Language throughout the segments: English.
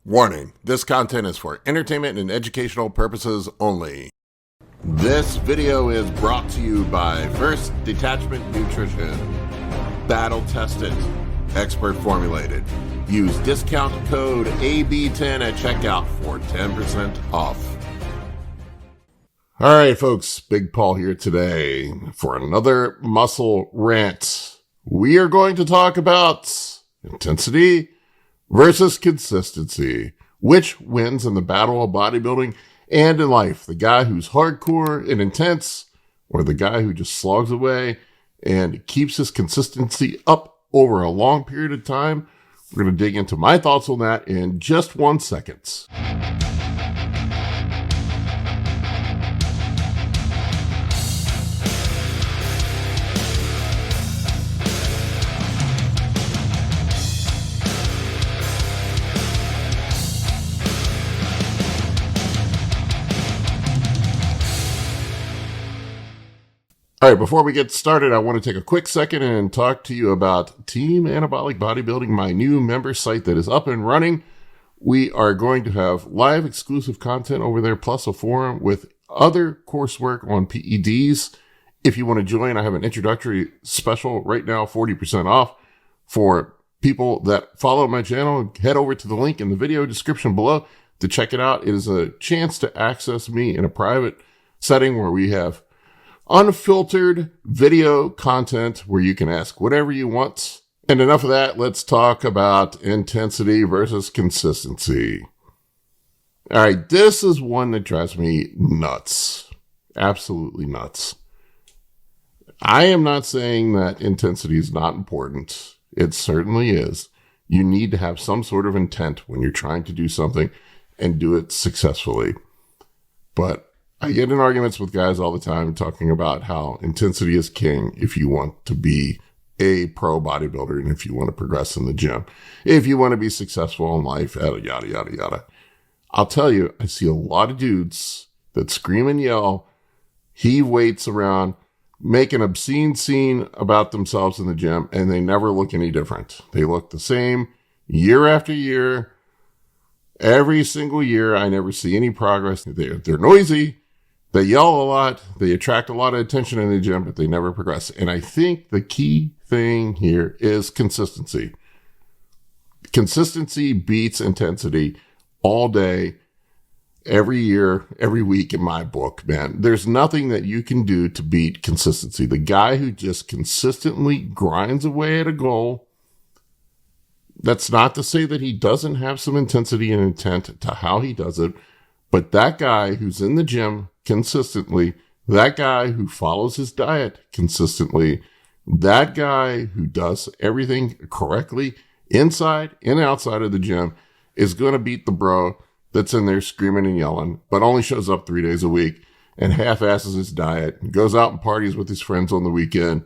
Warning, this content is for entertainment and educational purposes only. This video is brought to you by First Detachment Nutrition. Battle tested, expert formulated. Use discount code AB10 at checkout for 10% off. All right, folks, Big Paul here today for another muscle rant. We are going to talk about intensity versus consistency. Which wins in the battle of bodybuilding and in life? The guy who's hardcore and intense, or the guy who just slogs away and keeps his consistency up over a long period of time? We're going to dig into my thoughts on that in just 1 second. All right, before we get started, I want to take a quick second and talk to you about Team Anabolic Bodybuilding, my new member site that is up and running. We are going to have live exclusive content over there, plus a forum with other coursework on PEDs. If you want to join, I have an introductory special right now, 40% off for people that follow my channel. Head over to the link in the video description below to check it out. It is a chance to access me in a private setting where we have unfiltered video content where you can ask whatever you want. And enough of that. Let's talk about intensity versus consistency. All right. This is one that drives me nuts. Absolutely nuts. I am not saying that intensity is not important. It certainly is. You need to have some sort of intent when you're trying to do something and do it successfully. But I get in arguments with guys all the time talking about how intensity is king if you want to be a pro bodybuilder and if you want to progress in the gym, if you want to be successful in life, yada, yada, yada, yada. I'll tell you, I see a lot of dudes that scream and yell, heave weights around, make an obscene scene about themselves in the gym, and they never look any different. They look the same year after year. Every single year, I never see any progress. They're noisy. They yell a lot. They attract a lot of attention in the gym, but they never progress. And I think the key thing here is consistency. Consistency beats intensity all day, every year, every week in my book, man. There's nothing that you can do to beat consistency. The guy who just consistently grinds away at a goal, that's not to say that he doesn't have some intensity and intent to how he does it, but that guy who's in the gym consistently, that guy who follows his diet consistently, that guy who does everything correctly inside and outside of the gym is going to beat the bro that's in there screaming and yelling, but only shows up 3 days a week and half-asses his diet and goes out and parties with his friends on the weekend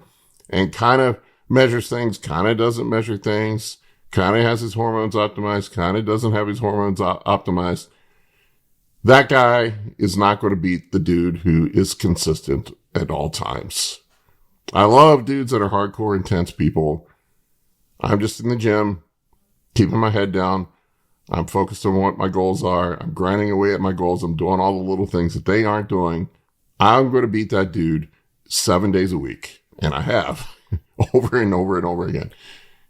and kind of measures things, kind of doesn't measure things, kind of has his hormones optimized, kind of doesn't have his hormones optimized. That guy is not going to beat the dude who is consistent at all times. I love dudes that are hardcore, intense people. I'm just in the gym, keeping my head down. I'm focused on what my goals are. I'm grinding away at my goals. I'm doing all the little things that they aren't doing. I'm going to beat that dude 7 days a week. And I have over and over and over again.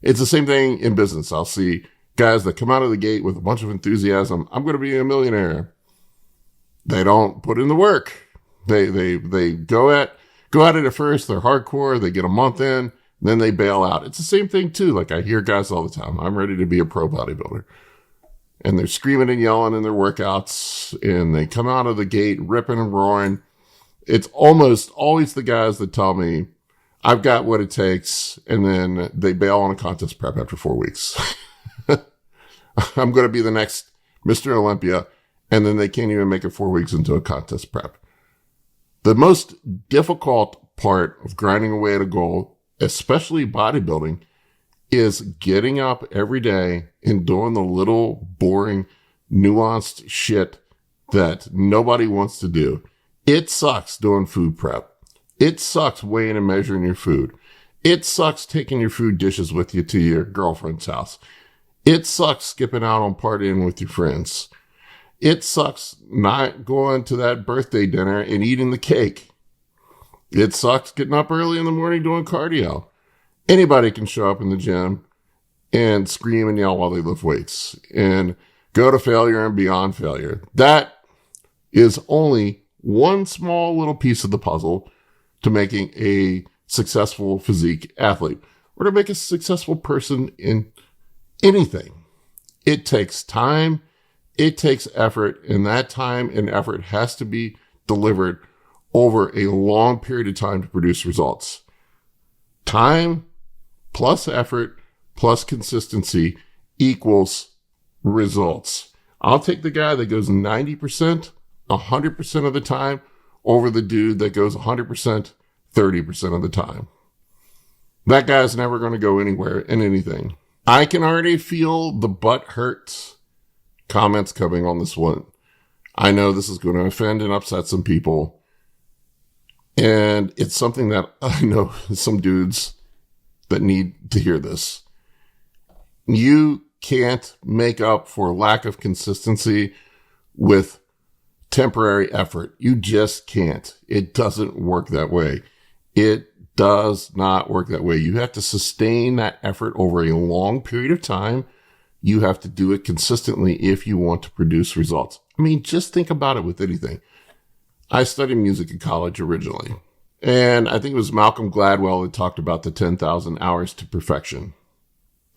It's the same thing in business. I'll see guys that come out of the gate with a bunch of enthusiasm. I'm going to be a millionaire. They don't put in the work. They go at it at first. They're hardcore. They get a month in, then they bail out. It's the same thing too. Like I hear guys all the time, I'm ready to be a pro bodybuilder. And they're screaming and yelling in their workouts and they come out of the gate ripping and roaring. It's almost always the guys that tell me I've got what it takes. And then they bail on a contest prep after 4 weeks. I'm going to be the next Mr. Olympia. And then they can't even make it 4 weeks into a contest prep. The most difficult part of grinding away at a goal, especially bodybuilding, is getting up every day and doing the little boring, nuanced shit that nobody wants to do. It sucks doing food prep. It sucks weighing and measuring your food. It sucks taking your food dishes with you to your girlfriend's house. It sucks skipping out on partying with your friends. It sucks not going to that birthday dinner and eating the cake. It sucks getting up early in the morning doing cardio. Anybody can show up in the gym and scream and yell while they lift weights and go to failure and beyond failure. That is only one small little piece of the puzzle to making a successful physique athlete or to make a successful person in anything. It takes time. It takes effort, and that time and effort has to be delivered over a long period of time to produce results. Time plus effort plus consistency equals results. I'll take the guy that goes 90%, 100% of the time over the dude that goes 100%, 30% of the time. That guy's never going to go anywhere in anything. I can already feel the butt hurts comments coming on this one. I know this is going to offend and upset some people. And it's something that I know some dudes that need to hear this. You can't make up for lack of consistency with temporary effort. You just can't. It doesn't work that way. It does not work that way. You have to sustain that effort over a long period of time. You have to do it consistently if you want to produce results. I mean, just think about it with anything. I studied music in college originally, and I think it was Malcolm Gladwell that talked about the 10,000 hours to perfection.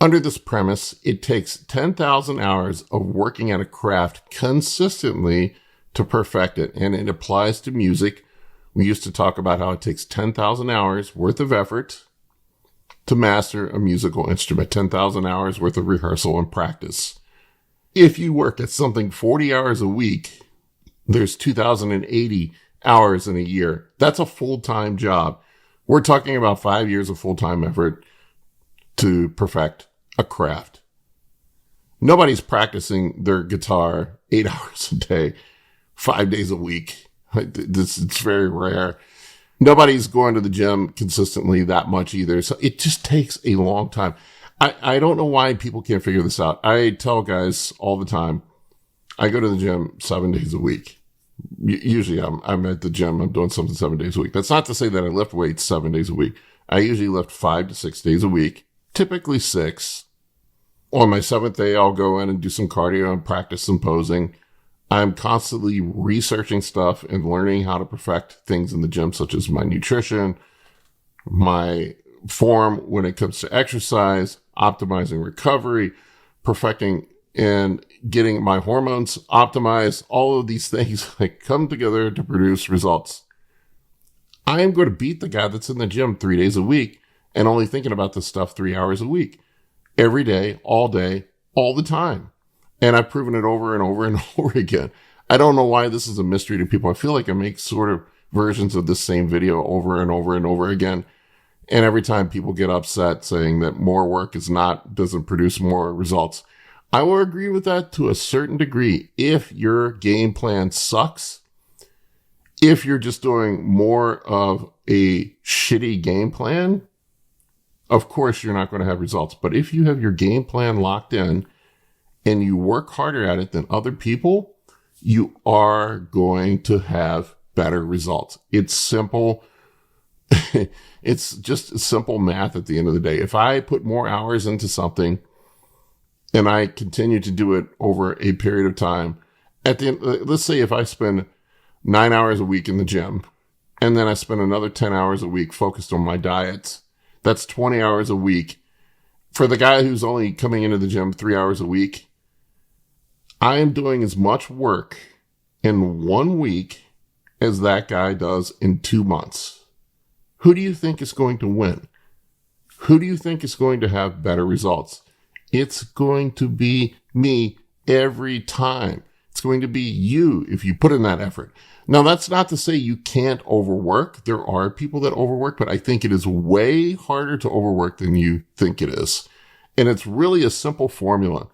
Under this premise, it takes 10,000 hours of working at a craft consistently to perfect it, and it applies to music. We used to talk about how it takes 10,000 hours worth of effort to master a musical instrument, 10,000 hours worth of rehearsal and practice. If you work at something 40 hours a week, there's 2,080 hours in a year. That's a full-time job. We're talking about 5 years of full-time effort to perfect a craft. Nobody's practicing their guitar 8 hours a day, 5 days a week. It's very rare. Nobody's going to the gym consistently that much either. So it just takes a long time. I don't know why people can't figure this out. I tell guys all the time, I go to the gym 7 days a week. Usually I'm at the gym. I'm doing something 7 days a week. That's not to say that I lift weights 7 days a week. I usually lift 5 to 6 days a week, typically 6. On my 7th day, I'll go in and do some cardio and practice some posing. I'm constantly researching stuff and learning how to perfect things in the gym, such as my nutrition, my form when it comes to exercise, optimizing recovery, perfecting and getting my hormones optimized. All of these things like come together to produce results. I am going to beat the guy that's in the gym 3 days a week and only thinking about this stuff 3 hours a week, every day, all the time. And I've proven it over and over and over again. I don't know why this is a mystery to people. I feel like I make sort of versions of this same video over and over and over again. And every time people get upset saying that more work doesn't produce more results. I will agree with that to a certain degree. If your game plan sucks, if you're just doing more of a shitty game plan, of course you're not going to have results. But if you have your game plan locked in, and you work harder at it than other people, you are going to have better results. It's simple. It's just simple math at the end of the day. If I put more hours into something and I continue to do it over a period of time, at the end, let's say if I spend 9 hours a week in the gym and then I spend another 10 hours a week focused on my diet, that's 20 hours a week. For the guy who's only coming into the gym 3 hours a week, I am doing as much work in 1 week as that guy does in 2 months. Who do you think is going to win? Who do you think is going to have better results? It's going to be me every time. It's going to be you if you put in that effort. Now, that's not to say you can't overwork. There are people that overwork, but I think it is way harder to overwork than you think it is. And it's really a simple formula.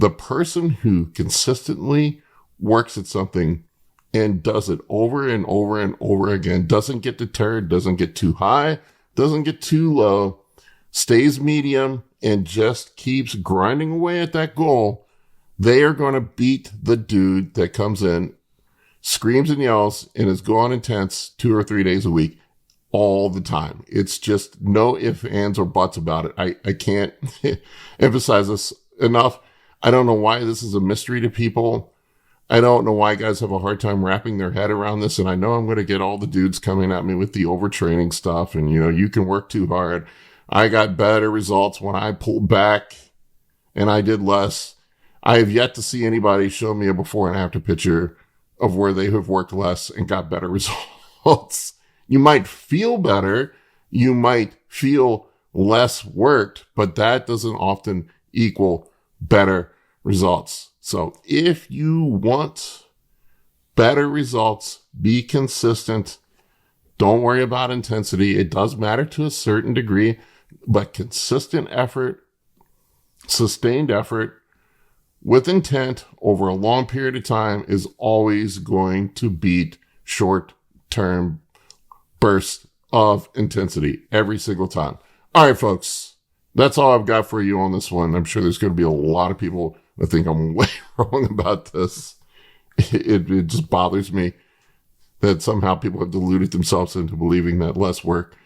The person who consistently works at something and does it over and over and over again, doesn't get deterred, doesn't get too high, doesn't get too low, stays medium, and just keeps grinding away at that goal, they are going to beat the dude that comes in, screams and yells, and is going intense 2 or 3 days a week all the time. It's just no ifs, ands, or buts about it. I can't emphasize this enough. I don't know why this is a mystery to people. I don't know why guys have a hard time wrapping their head around this. And I know I'm going to get all the dudes coming at me with the overtraining stuff. And, you can work too hard. I got better results when I pulled back and I did less. I have yet to see anybody show me a before and after picture of where they have worked less and got better results. You might feel better. You might feel less worked, but that doesn't often equal better results. So if you want better results, be consistent. Don't worry about intensity. It does matter to a certain degree, but consistent effort, sustained effort with intent over a long period of time is always going to beat short-term bursts of intensity every single time. All right, folks, that's all I've got for you on this one. I'm sure there's going to be a lot of people that think I'm way wrong about this. It just bothers me that somehow people have deluded themselves into believing that less work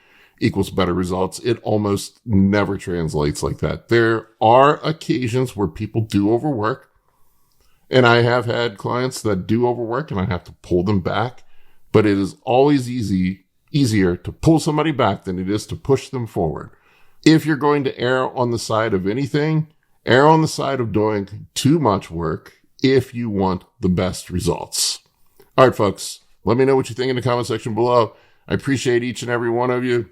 equals better results. It almost never translates like that. There are occasions where people do overwork, and I have had clients that do overwork and I have to pull them back, but it is always easier to pull somebody back than it is to push them forward. If you're going to err on the side of anything, err on the side of doing too much work if you want the best results. All right, folks, let me know what you think in the comment section below. I appreciate each and every one of you.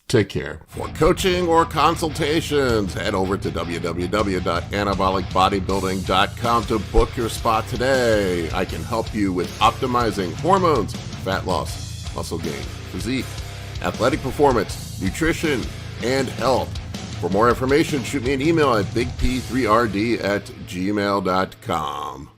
Take care. For coaching or consultations, head over to www.anabolicbodybuilding.com to book your spot today. I can help you with optimizing hormones, fat loss, muscle gain, physique, athletic performance, nutrition, and health. For more information, shoot me an email at bigp3rd@gmail.com.